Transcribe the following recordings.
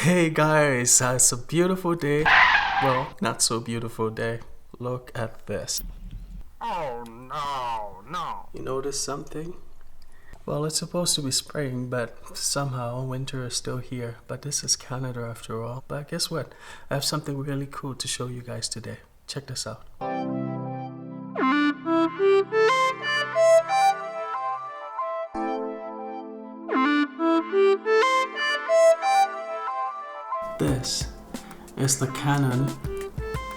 Hey guys, it's a beautiful day. Well, not so beautiful day. Look at this. Oh no. You notice something? Well, it's supposed to be spring, but somehow winter is still here. But this is Canada after all. But guess what? I have something really cool to show you guys today. Check this out. This is the Canon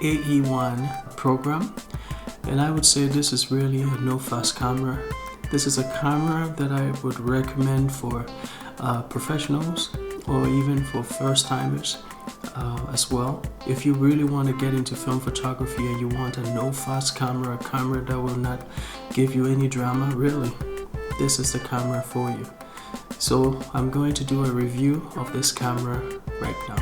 AE-1 Program, and I would say this is really a no-fuss camera. This is a camera that I would recommend for professionals or even for first-timers as well. If you really want to get into film photography and you want a no-fuss camera, a camera that will not give you any drama, really, this is the camera for you. So I'm going to do a review of this camera right now.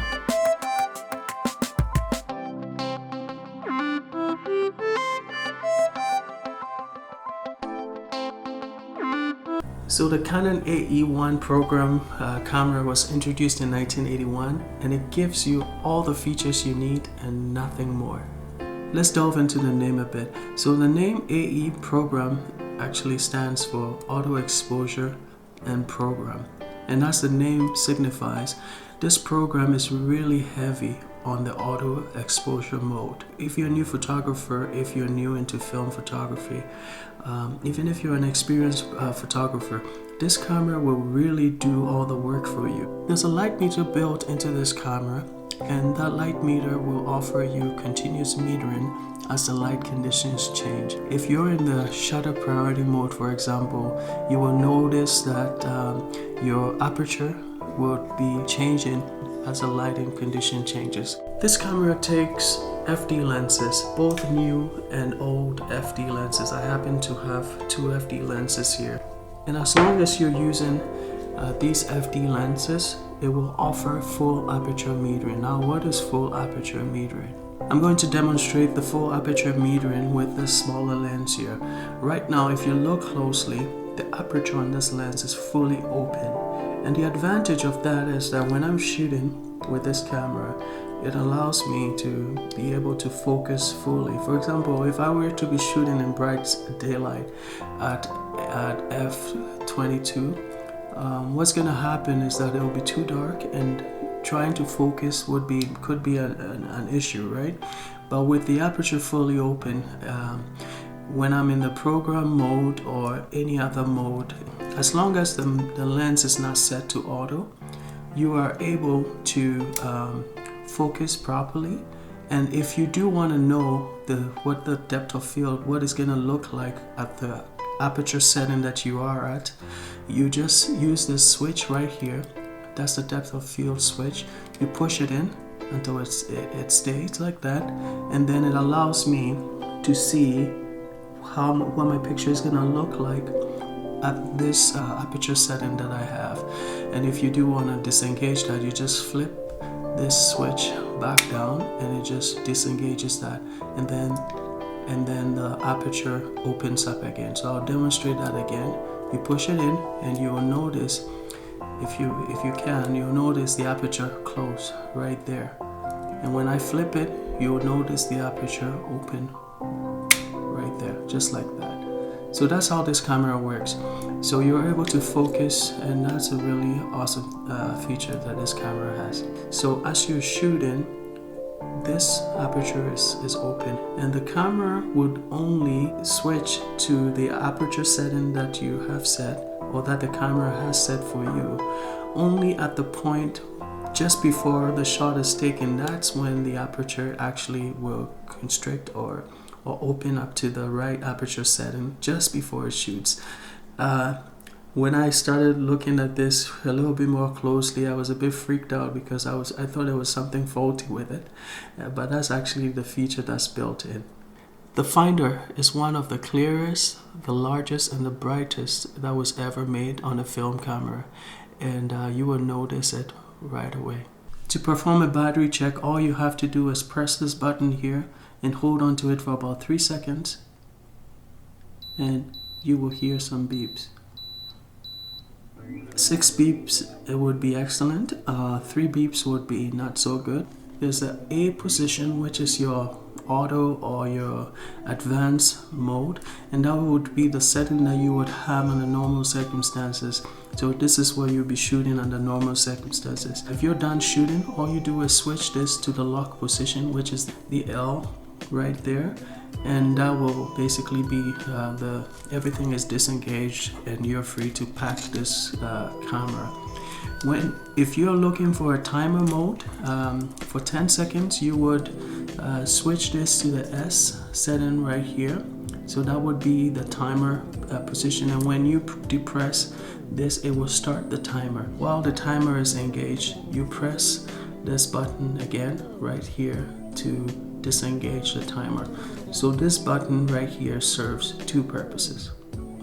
So the Canon AE-1 Program camera was introduced in 1981, and it gives you all the features you need and nothing more. Let's delve into the name a bit. So the name AE Program actually stands for Auto Exposure and Program, and as the name signifies, this program is really heavy on the auto exposure mode. If you're a new photographer, if you're new into film photography, even if you're an experienced photographer, this camera will really do all the work for you. There's a light meter built into this camera, and that light meter will offer you continuous metering as the light conditions change. If you're in the shutter priority mode, for example, you will notice that your aperture will be changing as the lighting condition changes. This camera takes FD lenses, both new and old FD lenses. I happen to have two FD lenses here. And as long as you're using these FD lenses, it will offer full aperture metering. Now, what is full aperture metering? I'm going to demonstrate the full aperture metering with this smaller lens here. Right now, if you look closely, the aperture on this lens is fully open. And the advantage of that is that when I'm shooting with this camera, it allows me to be able to focus fully. For example, if I were to be shooting in bright daylight at f/22, what's going to happen is that it will be too dark, and trying to focus could be an issue, right? But with the aperture fully open, when I'm in the program mode or any other mode, as long as the lens is not set to auto, you are able to focus properly. And if you do want to know what the depth of field, what it's going to look like at the aperture setting that you are at, you just use this switch right here. That's the depth of field switch. You push it in until it stays like that, and then it allows me to see what my picture is going to look like at this aperture setting that I have. And if you do want to disengage that, you just flip this switch back down and it just disengages that, and then the aperture opens up again. So I'll demonstrate that again. You push it in and you will notice, if you can, you'll notice the aperture close right there. And when I flip it, you'll notice the aperture open right there, just like that. So that's how this camera works. So you're able to focus, and that's a really awesome feature that this camera has. So as you're shooting, this aperture is open, and the camera would only switch to the aperture setting that you have set, or that the camera has set for you, only at the point just before the shot is taken. That's when the aperture actually will constrict or open up to the right aperture setting just before it shoots. When I started looking at this a little bit more closely, I was a bit freaked out because I thought there was something faulty with it, but that's actually the feature that's built in. The finder is one of the clearest, the largest, and the brightest that was ever made on a film camera, and you will notice it right away. To perform a battery check, all you have to do is press this button here and hold on to it for about 3 seconds, and you will hear some beeps. 6 beeps, it would be excellent. 3 beeps would be not so good. There's the A position, which is your auto or your advanced mode, and that would be the setting that you would have under normal circumstances. So this is where you'll be shooting under normal circumstances. If you're done shooting, all you do is switch this to the lock position, which is the L right there, and that will basically be everything is disengaged and you're free to pack this camera. If you're looking for a timer mode, for 10 seconds you would switch this to the S setting right here. So that would be the timer position, and when you depress this, it will start the timer. While the timer is engaged, you press this button again right here to disengage the timer. So this button right here serves 2 purposes.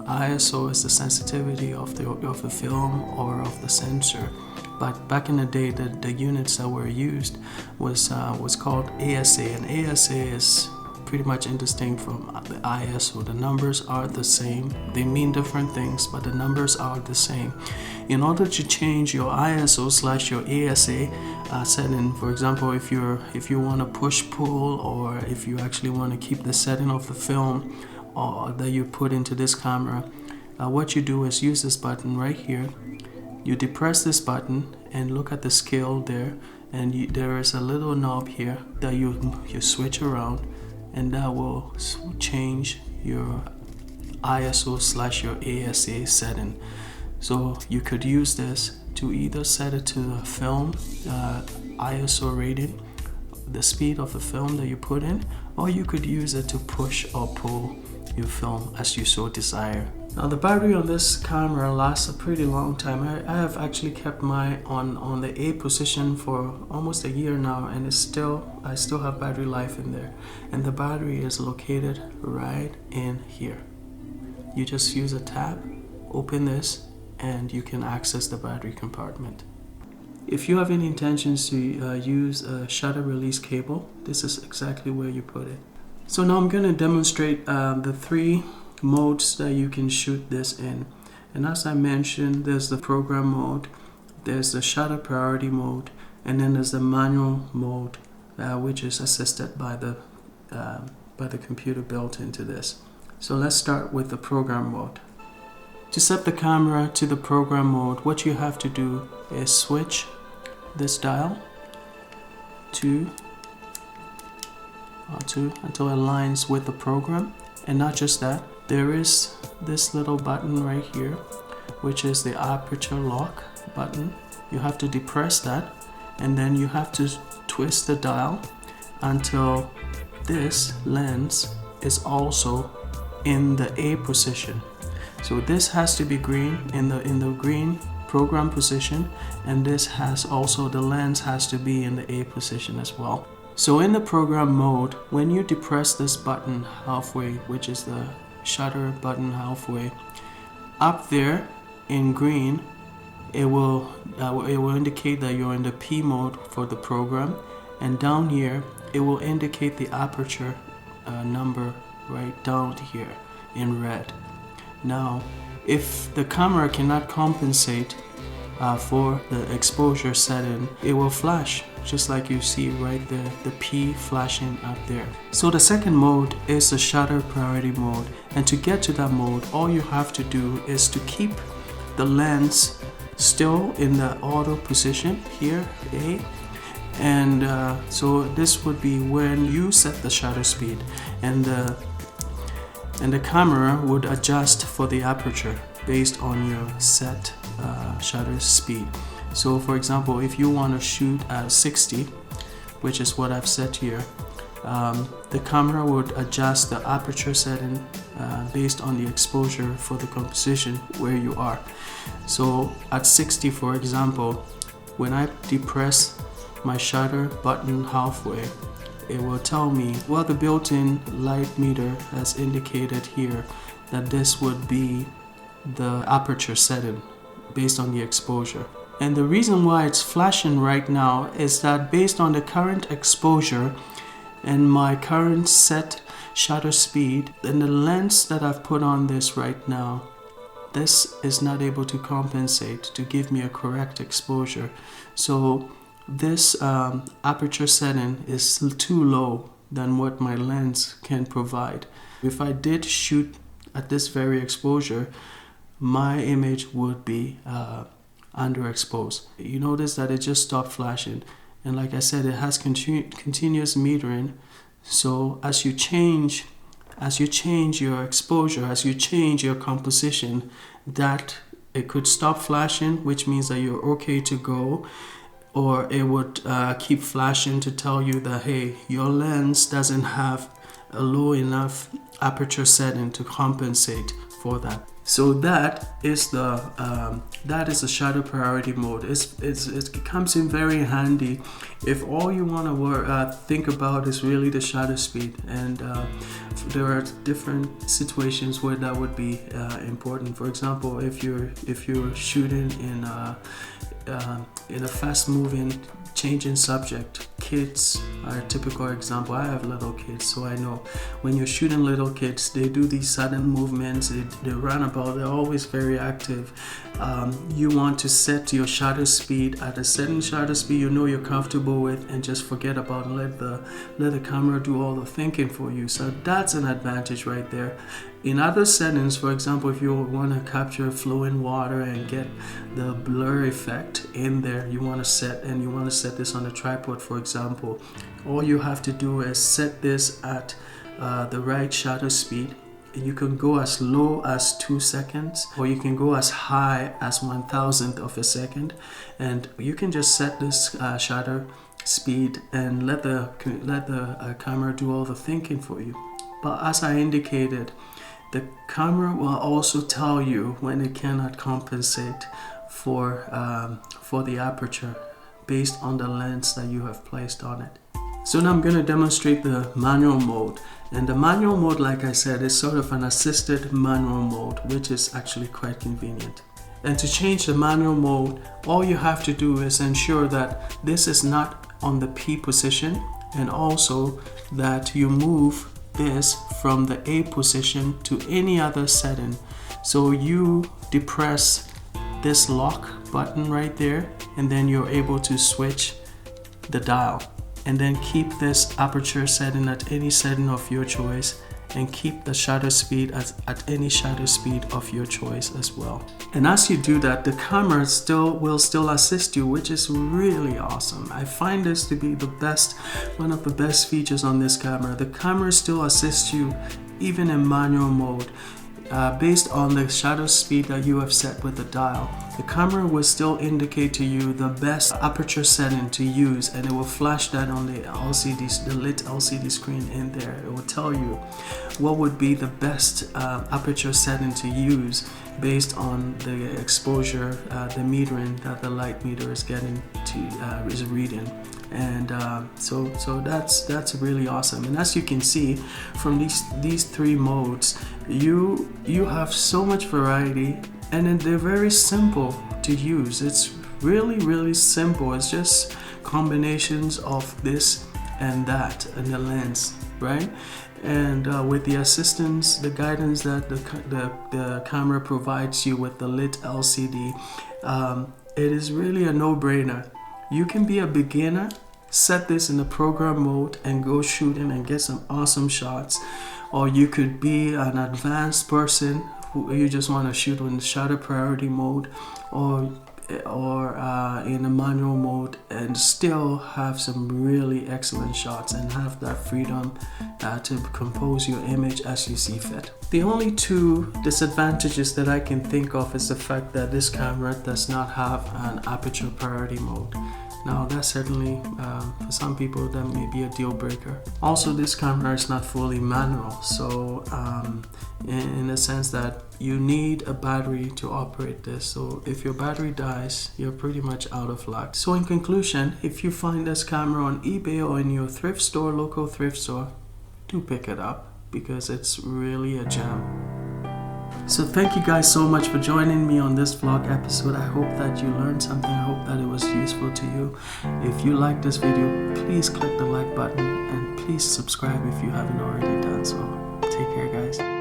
ISO is the sensitivity of the film or of the sensor, but back in the day the units that were used was called ASA, and ASA is pretty much indistinct from the ISO. The numbers are the same, they mean different things, but the numbers are the same. In order to change your ISO / your ASA setting, for example, if you want to push pull, or if you actually want to keep the setting of the film that you put into this camera, what you do is use this button right here. You depress this button and look at the scale there, and there is a little knob here that you switch around, and that will change your ISO / your ASA setting. So you could use this to either set it to the film ISO rating, the speed of the film that you put in, or you could use it to push or pull your film as you so desire. Now the battery on this camera lasts a pretty long time. I have actually kept mine on the A position for almost a year now, and I still have battery life in there. And the battery is located right in here. You just use a tab, open this, and you can access the battery compartment. If you have any intentions to use a shutter release cable, this is exactly where you put it. So now I'm going to demonstrate the 3 modes that you can shoot this in. And as I mentioned, there's the program mode, there's the shutter priority mode, and then there's the manual mode, which is assisted by the computer built into this. So let's start with the program mode. To set the camera to the program mode, what you have to do is switch this dial until it aligns with the program. And not just that, there is this little button right here, which is the aperture lock button. You have to depress that, and then you have to twist the dial until this lens is also in the A position. So this has to be green, in the green program position, and this has also, the lens has to be in the A position as well. So in the program mode, when you depress this button halfway, which is the shutter button halfway, up there in green, it will indicate that you're in the P mode for the program, and down here it will indicate the aperture number right down here in red. Now, if the camera cannot compensate for the exposure setting, it will flash, just like you see right there, the P flashing up there. So the second mode is the shutter priority mode, and to get to that mode, all you have to do is to keep the lens still in the auto position here, A, and so this would be when you set the shutter speed, and the camera would adjust for the aperture based on your set shutter speed. So for example, if you want to shoot at 60, which is what I've set here, the camera would adjust the aperture setting based on the exposure for the composition where you are. So at 60, for example, when I depress my shutter button halfway, it will tell me, well, the built-in light meter has indicated here that this would be the aperture setting based on the exposure. And the reason why it's flashing right now is that based on the current exposure and my current set shutter speed, and the lens that I've put on this right now this is not able to compensate to give me a correct exposure. So this aperture setting is too low than what my lens can provide. If I did shoot at this very exposure, my image would be underexposed. You notice that it just stopped flashing, and like I said, it has continuous metering. So as you change your exposure, as you change your composition, that it could stop flashing, which means that you're okay to go, or it would keep flashing to tell you that, hey, your lens doesn't have a low enough aperture setting to compensate for that. So that is the shutter priority mode. It comes in very handy if all you want to think about is really the shutter speed, and there are different situations where that would be important. For example, if you're shooting in a fast-moving, changing subject. Kids are a typical example. I have little kids, so I know when you're shooting little kids, they do these sudden movements, they run about, they're always very active. You want to set your shutter speed at a certain shutter speed you know you're comfortable with, and just forget about it. Let the camera do all the thinking for you. So that's an advantage right there. In other settings, for example, if you want to capture flowing water and get the blur effect in there, you want to set this on a tripod, for example, all you have to do is set this at the right shutter speed. You can go as low as 2 seconds, or you can go as high as 1,000th of a second, and you can just set this shutter speed and let the camera do all the thinking for you. But as I indicated, the camera will also tell you when it cannot compensate for the aperture based on the lens that you have placed on it. So now I'm going to demonstrate the manual mode. And the manual mode, like I said, is sort of an assisted manual mode, which is actually quite convenient. And to change the manual mode, all you have to do is ensure that this is not on the P position, and also that you move this from the A position to any other setting. So you depress this lock button right there, and then you're able to switch the dial, and then keep this aperture setting at any setting of your choice, and keep the shutter speed at any shutter speed of your choice as well. And as you do that, the camera will still assist you, which is really awesome. I find this to be one of the best features on this camera. The camera still assists you even in manual mode. Based on the shutter speed that you have set with the dial, the camera will still indicate to you the best aperture setting to use, and it will flash that on the LCD, the lit LCD screen in there. It will tell you what would be the best aperture setting to use based on the exposure, the metering that the light meter is getting is reading. And so that's really awesome. And as you can see from these three modes, you have so much variety, and they're very simple to use. It's really simple. It's just combinations of this and that and the lens, right? And with the assistance, the guidance that the camera provides you with the lit LCD, it is really a no-brainer. You can be a beginner, set this in the program mode and go shooting and get some awesome shots, or you could be an advanced person who you just want to shoot in the shutter priority mode, or in a manual mode, and still have some really excellent shots and have that freedom to compose your image as you see fit. The only two disadvantages that I can think of is the fact that this camera does not have an aperture priority mode. Now that certainly, for some people, that may be a deal breaker. Also, this camera is not fully manual, so in the sense that you need a battery to operate this. So if your battery dies, you're pretty much out of luck. So in conclusion, if you find this camera on eBay or in your thrift store, local thrift store, do pick it up because it's really a gem. So thank you guys so much for joining me on this vlog episode. I hope that you learned something. I hope that it was useful to you. If you like this video, please click the like button and please subscribe if you haven't already done so. Take care, guys.